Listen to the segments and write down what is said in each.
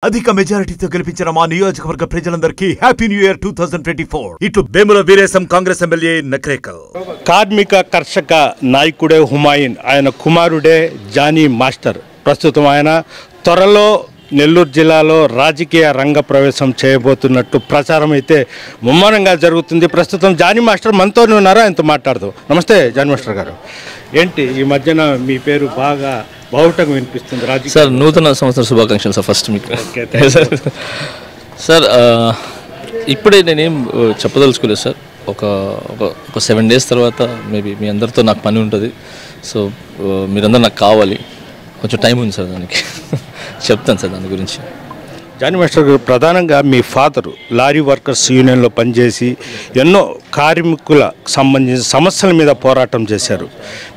అధిక మెజారిటీతో గెలిపించిన మా నియోజకవర్గ ప్రజలందరికీ హ్యాపీ న్యూ ఇయర్ 2024. ఇటు వేముల వీరేశం కాంగ్రెస్ ఎమ్మెల్యే నక్రేకల్. కార్మిక కర్షక నాయకుడే హుమాయూన్, ఆయన కుమారుడే జానీ మాస్టర్. ప్రస్తుతం ఆయన త్వరలో నెల్లూరు జిల్లాలో రాజకీయ రంగ ప్రవేశం చేయబోతున్నట్టు ప్రచారం అయితే ముమ్మరంగా జరుగుతుంది. ప్రస్తుతం జానీ మాస్టర్ మనతోనే ఉన్నారు, ఆయనతో మాట్లాడదాం. నమస్తే జానీ మాస్టర్ గారు. ఏంటి ఈ మధ్యన మీ పేరు బాగా బావుటంగా వినిపిస్తుంది రాజకీయ? సార్ నూతన సంవత్సర శుభాకాంక్షలు సార్. ఫస్ట్ మీకు సార్ ఇప్పుడే నేనేం చెప్పదలుచుకోలేదు సార్. ఒక 7 days తర్వాత మేబీ మీ అందరితో నాకు పని ఉంటుంది. సో మీరందరూ నాకు కావాలి, కొంచెం టైం ఉంది సార్, దానికి చెప్తాను సార్ దాని గురించి. జానీ మాస్టర్ గారు, ప్రధానంగా మీ ఫాదరు లారీ వర్కర్స్ యూనియన్లో పనిచేసి ఎన్నో కార్మికులకు సంబంధించిన సమస్యల మీద పోరాటం చేశారు.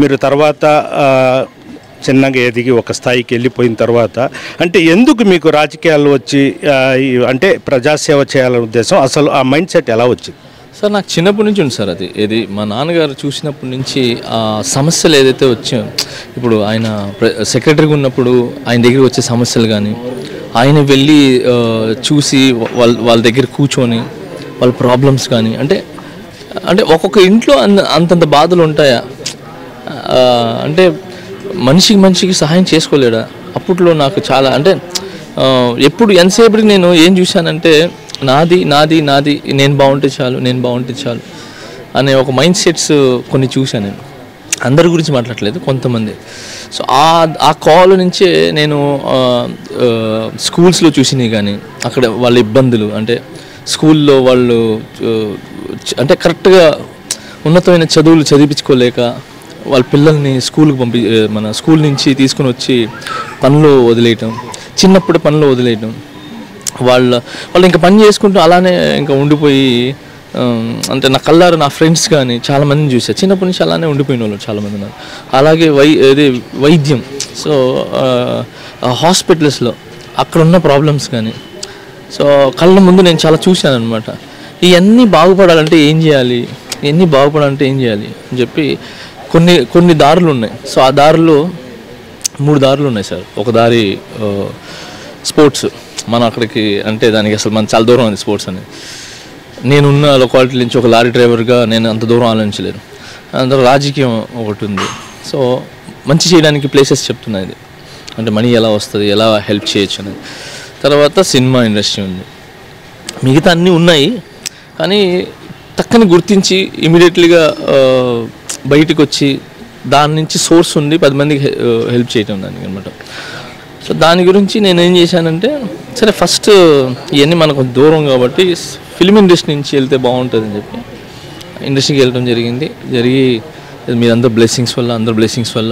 మీరు తర్వాత చిన్నగా ఎదిగి ఒక స్థాయికి వెళ్ళిపోయిన తర్వాత అంటే ఎందుకు మీకు రాజకీయాల్లో వచ్చి అంటే ప్రజాసేవ చేయాలనే ఉద్దేశం, అసలు ఆ మైండ్ సెట్ ఎలా వచ్చింది? సార్ నాకు చిన్నప్పటి నుంచి ఉంది సార్. అది మా నాన్నగారు చూసినప్పటి నుంచి ఆ సమస్యలు ఏదైతే వచ్చాయో, ఇప్పుడు ఆయన సెక్రటరీగా ఉన్నప్పుడు ఆయన దగ్గరికి వచ్చే సమస్యలు కానీ, ఆయన వెళ్ళి చూసి వాళ్ళ దగ్గర కూర్చొని వాళ్ళ ప్రాబ్లమ్స్ కానీ, అంటే ఒక్కొక్క ఇంట్లో అంతంత బాధలు ఉంటాయా, అంటే మనిషికి సహాయం చేసుకోలేడా? అప్పట్లో నాకు చాలా అంటే ఎప్పుడు ఎంతసేపటికి నేను ఏం చూశానంటే నాది నేను బాగుంటే చాలు అనే ఒక మైండ్ సెట్స్ కొన్ని చూశాను నేను. అందరి గురించి మాట్లాడలేదు, కొంతమంది. సో ఆ కాల్ నుంచే నేను స్కూల్స్లో చూసినవి కానీ, అక్కడ వాళ్ళ ఇబ్బందులు, అంటే స్కూల్లో వాళ్ళు అంటే కరెక్ట్గా ఉన్నతమైన చదువులు చదివించుకోలేక వాళ్ళ పిల్లల్ని స్కూల్కి మన స్కూల్ నుంచి తీసుకుని వచ్చి పనులు వదిలేయటం, చిన్నప్పుడు పనులు వదిలేయటం, వాళ్ళు ఇంకా పని చేసుకుంటూ అలానే ఇంకా ఉండిపోయి, అంటే నా కళ్ళారు నా ఫ్రెండ్స్ కానీ చాలామందిని చూసారు. చిన్నప్పటి నుంచి అలానే ఉండిపోయిన వాళ్ళు చాలామంది ఉన్నారు. అలాగే వైద్యం, సో హాస్పిటల్స్లో అక్కడ ఉన్న ప్రాబ్లమ్స్ కానీ, సో కళ్ళ ముందు నేను చాలా చూశాను అనమాట. ఇవన్నీ బాగుపడాలంటే ఏం చేయాలి అని చెప్పి కొన్ని దారులు ఉన్నాయి. సో ఆ దారులు 3 దారులు ఉన్నాయి సార్. ఒక దారి స్పోర్ట్స్, మనం అక్కడికి అంటే దానికి అసలు మన చాలా దూరం ఉంది స్పోర్ట్స్ అనేది. నేనున్న లొకాలిటీ నుంచి ఒక లారీ డ్రైవర్గా నేను అంత దూరం ఆలోచించలేను. అందులో రాజకీయం ఒకటి ఉంది. సో మంచి చేయడానికి ప్లేసెస్ చెప్తున్నాయి, ఇది అంటే మనీ ఎలా వస్తుంది, ఎలా హెల్ప్ చేయొచ్చు అనేది. తర్వాత సినిమా ఇండస్ట్రీ ఉంది, మిగతా అన్నీ ఉన్నాయి. కానీ టక్కని గుర్తించి ఇమీడియట్లీగా బయటకు వచ్చి దాని నుంచి సోర్స్ ఉంది 10 మందికి హెల్ప్ చేయటం దానికి అనమాట. సో దాని గురించి నేను ఏం చేశానంటే, సరే ఫస్ట్ ఇవన్నీ మనకు దూరం కాబట్టి ఫిల్మ్ ఇండస్ట్రీ నుంచి వెళ్తే బాగుంటుంది అని చెప్పి ఇండస్ట్రీకి వెళ్ళడం జరిగి మీరందరూ అందరి బ్లెస్సింగ్స్ వల్ల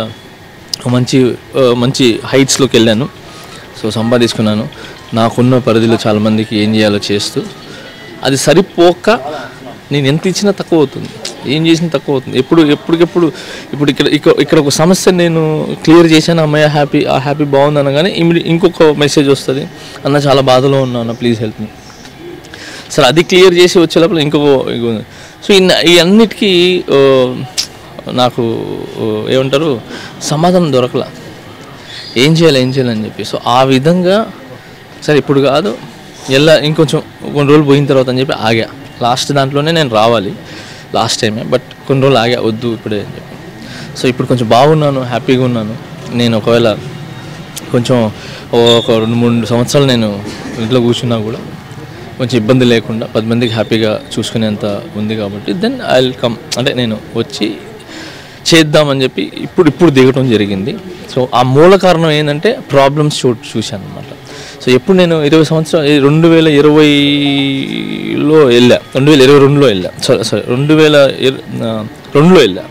మంచి హైట్స్లోకి వెళ్ళాను. సో సంపాదించుకున్నాను. నాకున్న పరిధిలో చాలామందికి ఏం చేయాలో చేస్తూ, అది సరిపోక నేను ఎంత ఇచ్చినా తక్కువ అవుతుంది, ఏం చేసినా తక్కువ అవుతుంది. ఎప్పటికెప్పుడు ఇప్పుడు ఇక్కడ ఒక సమస్య నేను క్లియర్ చేశాను, అమ్మాయి హ్యాపీ బాగుంది అనగానే ఇంకొక మెసేజ్ వస్తుంది, అన్న చాలా బాధలో ఉన్నా, ప్లీజ్ హెల్ప్ మీ. సరే అది క్లియర్ చేసి వచ్చేటప్పుడు ఇంకొక. సో ఈ అన్నిటికీ నాకు ఏమంటారు సమాధానం దొరకలా, ఏం చేయాలి అని చెప్పి. సో ఆ విధంగా సరే ఇప్పుడు కాదు ఇంకొంచెం కొన్ని రోజులు పోయిన తర్వాత అని చెప్పి ఆగా. లాస్ట్ దాంట్లోనే నేను రావాలి లాస్ట్ టైమే, బట్ కొన్ని రోజులు ఆగా, వద్దు ఇప్పుడే అని చెప్పి. సో ఇప్పుడు కొంచెం బాగున్నాను, హ్యాపీగా ఉన్నాను. నేను ఒకవేళ కొంచెం ఒక 2-3 సంవత్సరాలు నేను ఇంట్లో కూర్చున్నా కూడా కొంచెం ఇబ్బంది లేకుండా 10 మందికి హ్యాపీగా చూసుకునేంత ఉంది కాబట్టి దెన్ ఐ విల్ కమ్, అంటే నేను వచ్చి చేద్దామని చెప్పి ఇప్పుడు దిగటం జరిగింది. సో ఆ మూల కారణం ఏంటంటే ప్రాబ్లమ్స్ చూశాను అనమాట. సో ఎప్పుడు నేను 20 సంవత్సరాలు 2020లో వెళ్ళా, 2022లో వెళ్ళా, సారీ 2002లో వెళ్ళా,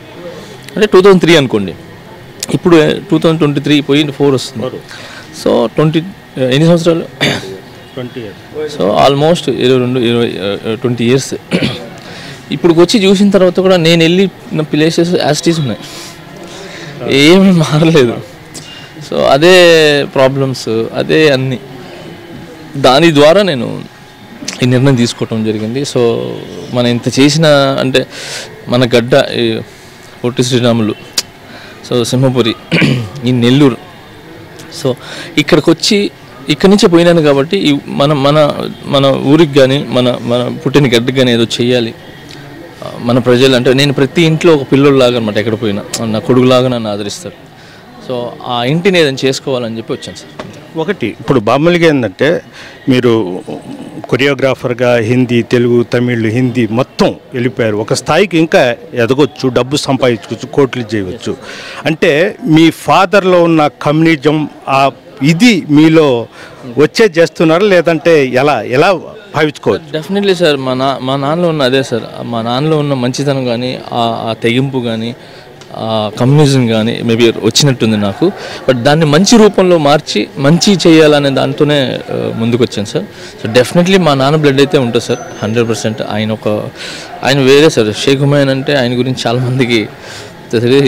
అంటే 2003 అనుకోండి. ఇప్పుడు 2023 పోయి 4 వస్తుంది. సో ఎన్ని సంవత్సరాలు? 20 years. So almost 20 years. ఇప్పుడు వచ్చి చూసిన తర్వాత కూడా నేను వెళ్ళిన ప్లేసెస్ యాస్టీస్ ఉన్నాయి, ఏమీ మారలేదు. సో అదే ప్రాబ్లమ్స్, అదే అన్నీ. దాని ద్వారా నేను ఈ నిర్ణయం తీసుకోవటం జరిగింది. సో మనం ఇంత చేసిన అంటే మన గడ్డ పొట్టి శ్రీరాములు, సో సింహపురి, ఈ నెల్లూరు, సో ఇక్కడికి వచ్చి ఇక్కడి నుంచే పోయినాను కాబట్టి మన మన మన ఊరికి కానీ మన మన పుట్టిన గడ్డకి కానీ ఏదో చెయ్యాలి. మన ప్రజలు అంటే నేను ప్రతి ఇంట్లో ఒక పిల్లోళ్ళలాగా అనమాట, ఎక్కడ పోయినా నా కొడుకులాగా నన్ను ఆదరిస్తారు. సో ఆ ఇంటిని ఏదైనా చేసుకోవాలని చెప్పి వచ్చాను సార్. ఒకటి ఇప్పుడు మామూలుగా ఏంటంటే మీరు కొరియోగ్రాఫర్గా హిందీ, తెలుగు, తమిళ్, హిందీ మొత్తం వెళ్ళిపోయారు. ఒక స్థాయికి ఇంకా ఎదగొచ్చు, డబ్బు సంపాదించుకోవచ్చు, కోట్లు చేయవచ్చు. అంటే మీ ఫాదర్లో ఉన్న కమ్యూనిజం ఇది మీలో వచ్చే చేస్తున్నారా, లేదంటే ఎలా భావించుకోవచ్చు? Definitely sir. మా నాన్నలో ఉన్న అదే సార్, మా నాన్నలో ఉన్న మంచితనం కానీ ఆ తెగింపు కానీ కమ్యూనిజం కానీ మేబీ వచ్చినట్టుంది నాకు. బట్ దాన్ని మంచి రూపంలో మార్చి మంచి చేయాలనే దాంతోనే ముందుకు వచ్చాను సార్. సో డెఫినెట్లీ మా నాన్న బ్లడ్ అయితే ఉంటుంది సార్ 100%. ఆయన వేరే సార్. షేక్ హుమాయూన్ అంటే ఆయన గురించి చాలామందికి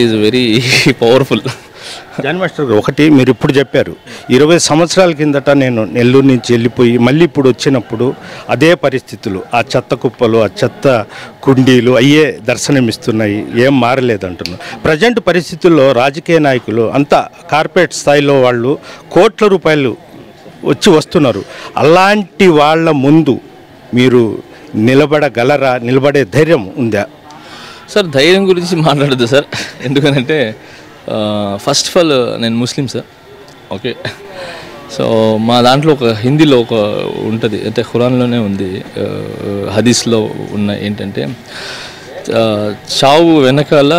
is very powerful. Jani master గారు, ఒకటి మీరు ఇప్పుడు చెప్పారు, 20 సంవత్సరాల కిందట నేను నెల్లూరు నుంచి వెళ్ళిపోయి మళ్ళీ ఇప్పుడు వచ్చినప్పుడు అదే పరిస్థితులు, ఆ చెత్త కుప్పలు, ఆ చెత్త కుండీలు అయ్యే దర్శనమిస్తున్నాయి, ఏం మారలేదంటున్నారు. ప్రజెంట్ పరిస్థితుల్లో రాజకీయ నాయకులు అంతా కార్పొరేట్ స్థాయిలో వాళ్ళు కోట్ల రూపాయలు వస్తున్నారు. అలాంటి వాళ్ళ ముందు మీరు నిలబడగలరా? నిలబడే ధైర్యం ఉందా? సార్ ధైర్యం గురించి మాట్లాడద్దు సార్. ఎందుకనంటే ఫస్ట్ ఆఫ్ ఆల్ నేను ముస్లిం సార్. ఓకే, సో మా దాంట్లో ఒక హిందీలో ఒక ఉంటుంది, అంటే ఖురాన్లోనే ఉంది, హదీస్లో ఉన్న ఏంటంటే చావు వెనకాల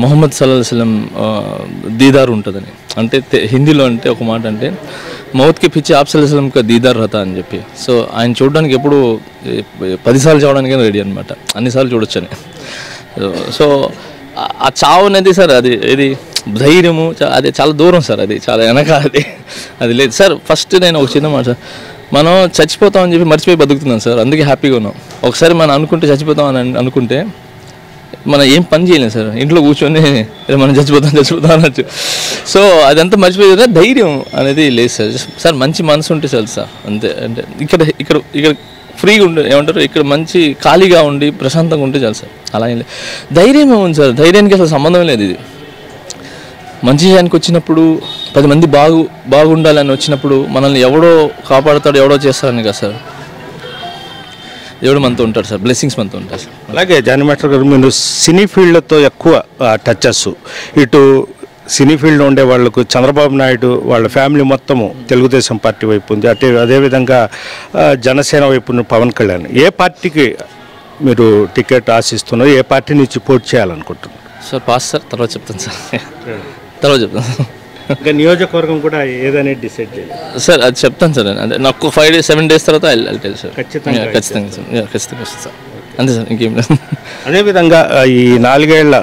మొహమ్మద్ సల్లల్లాహు అలైహి వసల్లం దీదార్ ఉంటుందని. అంటే హిందీలో అంటే ఒక మాట అంటే మౌత్కి పిచ్చి ఆప్ సల్లల్లాహు అలైహి వసల్లం కా దీదార్ రహతా అని చెప్పి. సో ఆయన చూడడానికి ఎప్పుడు 10 సార్లు చూడడానికి రెడీ అనమాట, అన్నిసార్లు చూడొచ్చని. సో ఆ చావు అనేది సార్ ఇది ధైర్యము, అది చాలా దూరం సార్, అది చాలా వెనక, అది లేదు సార్. ఫస్ట్ నేను ఒక చిన్న మాట సార్, మనం చచ్చిపోతామని చెప్పి మర్చిపోయి బతుకుతున్నాం సార్, అందుకే హ్యాపీగా ఉన్నాం. ఒకసారి మనం అనుకుంటే చచ్చిపోతాం అని అనుకుంటే మనం ఏం పని చేయలేం సార్, ఇంట్లో కూర్చొని మనం చచ్చిపోతాం అనొచ్చు. సో అదంతా మర్చిపోయి ధైర్యం అనేది లేదు సార్. సార్ మంచి మనసు ఉంటే చాలు సార్, అంతే. అంటే ఇక్కడ ఫ్రీగా ఉండే ఏమంటారు, ఇక్కడ మంచి ఖాళీగా ఉండి ప్రశాంతంగా ఉంటే చాలు సార్. అలా ఏం లేదు, ధైర్యం ఉంది సార్. ధైర్యానికి అసలు సంబంధం లేదు. ఇది మంచి చేయడానికి వచ్చినప్పుడు 10 మంది బాగుండాలని వచ్చినప్పుడు మనల్ని ఎవడో కాపాడుతాడు, ఎవడో చేస్తారని కదా సార్. దేవుడు మనతో ఉంటాడు సార్, బ్లెస్సింగ్స్ మనతో ఉంటారు సార్. అలాగే జానీ మాస్టర్ గారు, మీరు సినీ ఫీల్డ్తో ఎక్కువ టచెస్, ఇటు సినీ ఫీల్డ్లో ఉండే వాళ్ళకు చంద్రబాబు నాయుడు వాళ్ళ ఫ్యామిలీ మొత్తము తెలుగుదేశం పార్టీ వైపు ఉంది, అదేవిధంగా జనసేన వైపు ఉన్న పవన్ కళ్యాణ్. ఏ పార్టీకి మీరు టికెట్ ఆశిస్తున్నారు? ఏ పార్టీ నుంచి పోటీ చేయాలనుకుంటున్నారు? సార్ పాస్ సార్, తర్వాత చెప్తాను సార్, తర్వాత చెప్తాను. ఇంకా నియోజకవర్గం కూడా ఏదనేది డిసైడ్ చేయాలి సార్, అది చెప్తాను సార్. అంటే నాకు 5 days 7 days తర్వాత వెళ్తాను సార్. ఖచ్చితంగా వస్తుంది సార్, అంతే సార్, ఇంకేం లేదు. అదేవిధంగా ఈ 4 ఏళ్ల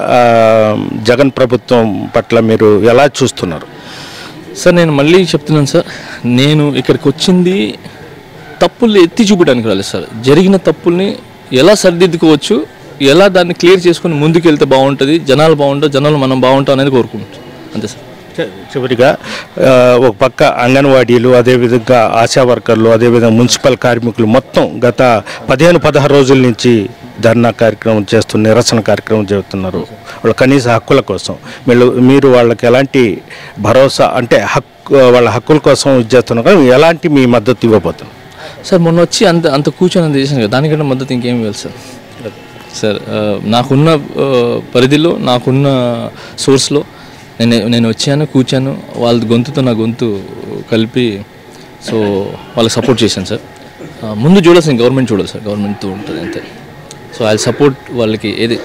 జగన్ ప్రభుత్వం పట్ల మీరు ఎలా చూస్తున్నారు? సార్ నేను మళ్ళీ చెప్తున్నాను సార్, నేను ఇక్కడికి వచ్చింది తప్పుల్ని ఎత్తి చూపడానికి రాలేదు సార్. జరిగిన తప్పుల్ని ఎలా సరిదిద్దుకోవచ్చు, ఎలా దాన్ని క్లియర్ చేసుకుని ముందుకు వెళ్తే బాగుంటుంది, జనాలు బాగుంటారు, జనాలు మనం బాగుంటాం అనేది కోరుకుంటాం, అంతే సార్. చివరిగా ఒక పక్క అంగన్వాడీలు, అదేవిధంగా ఆశా వర్కర్లు, అదేవిధంగా మున్సిపల్ కార్మికులు మొత్తం గత 15-16 రోజుల నుంచి ధర్నా కార్యక్రమం నిరసన కార్యక్రమం చేస్తున్నారు వాళ్ళ కనీస హక్కుల కోసం. మీరు వాళ్ళకి ఎలాంటి భరోసా, అంటే వాళ్ళ హక్కుల కోసం చేస్తున్నారు, ఎలాంటి మీ మద్దతు ఇవ్వబోతున్నారు? సార్ మొన్న వచ్చి అంత కూర్చొని చేశాను కదా, దానికంటే మద్దతు ఇంకేం ఇవ్వాలి సార్. సార్ నాకున్న పరిధిలో, నాకున్న సోర్స్లో నేను వచ్చాను, కూర్చాను, వాళ్ళ గొంతుతో నా గొంతు కలిపి సో వాళ్ళకి సపోర్ట్ చేశాను సార్. ముందు చూడాల్సింది గవర్నమెంట్ చూడాలి సార్, గవర్నమెంట్తో ఉంటుంది అంతే. సో ఐ సపోర్ట్ వాళ్ళకి, ఏది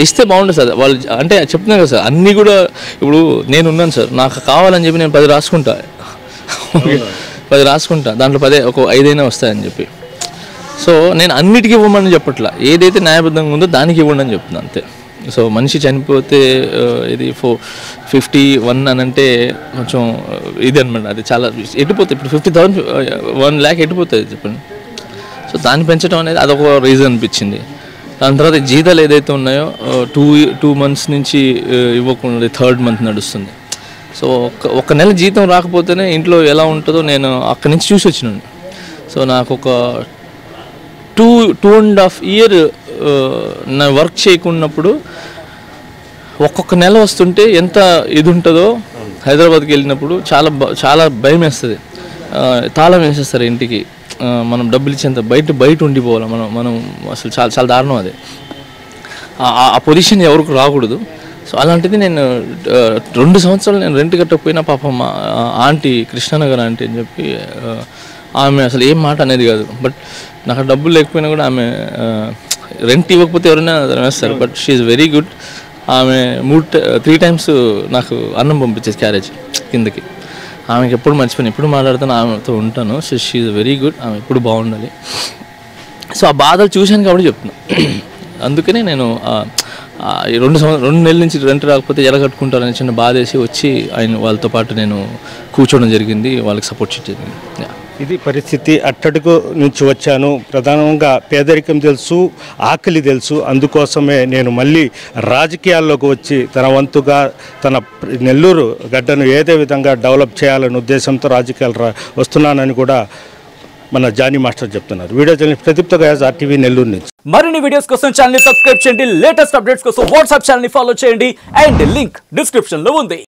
ఇస్తే బాగుంటుంది సార్. వాళ్ళు అంటే చెప్తున్నాను కదా సార్, అన్నీ కూడా ఇప్పుడు నేనున్నాను సార్, నాకు కావాలని చెప్పి నేను 10 రాసుకుంటా, 10 రాసుకుంటా, దాంట్లో 5 అయినా వస్తాయని చెప్పి. సో నేను అన్నిటికీ ఇవ్వమని చెప్పట్లా, ఏదైతే న్యాయబద్ధంగా ఉందో దానికి ఇవ్వండి అని చెప్తున్నాను అంతే. సో మనిషి చనిపోతే ఇది 51 అని అంటే కొంచెం ఇది అనమాట, అది చాలా ఎట్టిపోతుంది. ఇప్పుడు 50,000 1 lakh ఎట్టిపోతుంది చెప్పండి. సో దాన్ని పెంచడం అనేది అదొక రీజన్ అనిపించింది. దాని తర్వాత జీతాలు ఏదైతే ఉన్నాయో 2 months నుంచి ఇవ్వకుండా 3rd month నడుస్తుంది. సో ఒక నెల జీతం రాకపోతేనే ఇంట్లో ఎలా ఉంటుందో నేను అక్కడి నుంచి చూసి వచ్చినాను. సో నాకు ఒక 2.5 years నా వర్క్ చేయకున్నప్పుడు ఒక్కొక్క నెల వస్తుంటే ఎంత ఇది ఉంటుందో హైదరాబాద్కి వెళ్ళినప్పుడు చాలా భయం వేస్తుంది. తాళం వేసేస్తారు ఇంటికి. మనం డబ్బులు ఇచ్చేంత బయట ఉండిపోవాలి. మనం అసలు చాలా చాలా దారుణం అది. ఆ పొజిషన్ ఎవరికి రాకూడదు. సో అలాంటిది నేను 2 సంవత్సరాలు నేను రెంట్ కట్టకపోయినా పాపం మా ఆంటీ కృష్ణనగర్ ఆంటీ అని చెప్పి ఆమె అసలు ఏం మాట అనేది కాదు. బట్ నాకు డబ్బులు లేకపోయినా కూడా ఆమె రెంట్ ఇవ్వకపోతే ఎవరైనా వేస్తారు. But she is very good. ఆమె 3 టైమ్స్ నాకు అన్నం పంపించేది క్యారేజ్ కిందకి. ఆమెకి ఎప్పుడు మర్చిపోయాను, ఎప్పుడు మాట్లాడుతాను, ఆమెతో ఉంటాను. So she is very good. ఆమె ఎప్పుడు బాగుండాలి. సో ఆ బాధలు చూశాను కాబట్టి చెప్తున్నా. అందుకనే నేను 2 నెలల నుంచి రెంట్ రాకపోతే ఎలా కట్టుకుంటారని చిన్న బాధ వేసి వచ్చి వాళ్ళతో పాటు నేను కూర్చోవడం జరిగింది, వాళ్ళకి సపోర్ట్ చేయడం జరిగింది. ఇది పరిస్థితి. అట్టడుగు నుంచి వచ్చాను. ప్రధానంగా పేదరికం తెలుసు, ఆకలి తెలుసు. అందుకోసమే నేను మళ్ళీ రాజకీయాల్లోకి వచ్చి తన వంతుగా తన నెల్లూరు గడ్డను ఏదే విధంగా డెవలప్ చేయాలనే ఉద్దేశంతో రాజకీయాలు వస్తున్నానని కూడా మన జానీ మాస్టర్ చెప్తున్నారు. వీడియో జర్నలిస్ట్ ప్రదీప్తో గయాజ్, RTV నెల్లూరు నుంచి. మరిన్ని వీడియోస్ కోసం ఛానల్ ని సబ్స్క్రైబ్ చేయండి. లేటెస్ట్ అప్డేట్స్ కోసం వాట్సాప్ ఛానల్ ని ఫాలో చేయండి. అండ్ లింక్ డిస్క్రిప్షన్ లో ఉంది.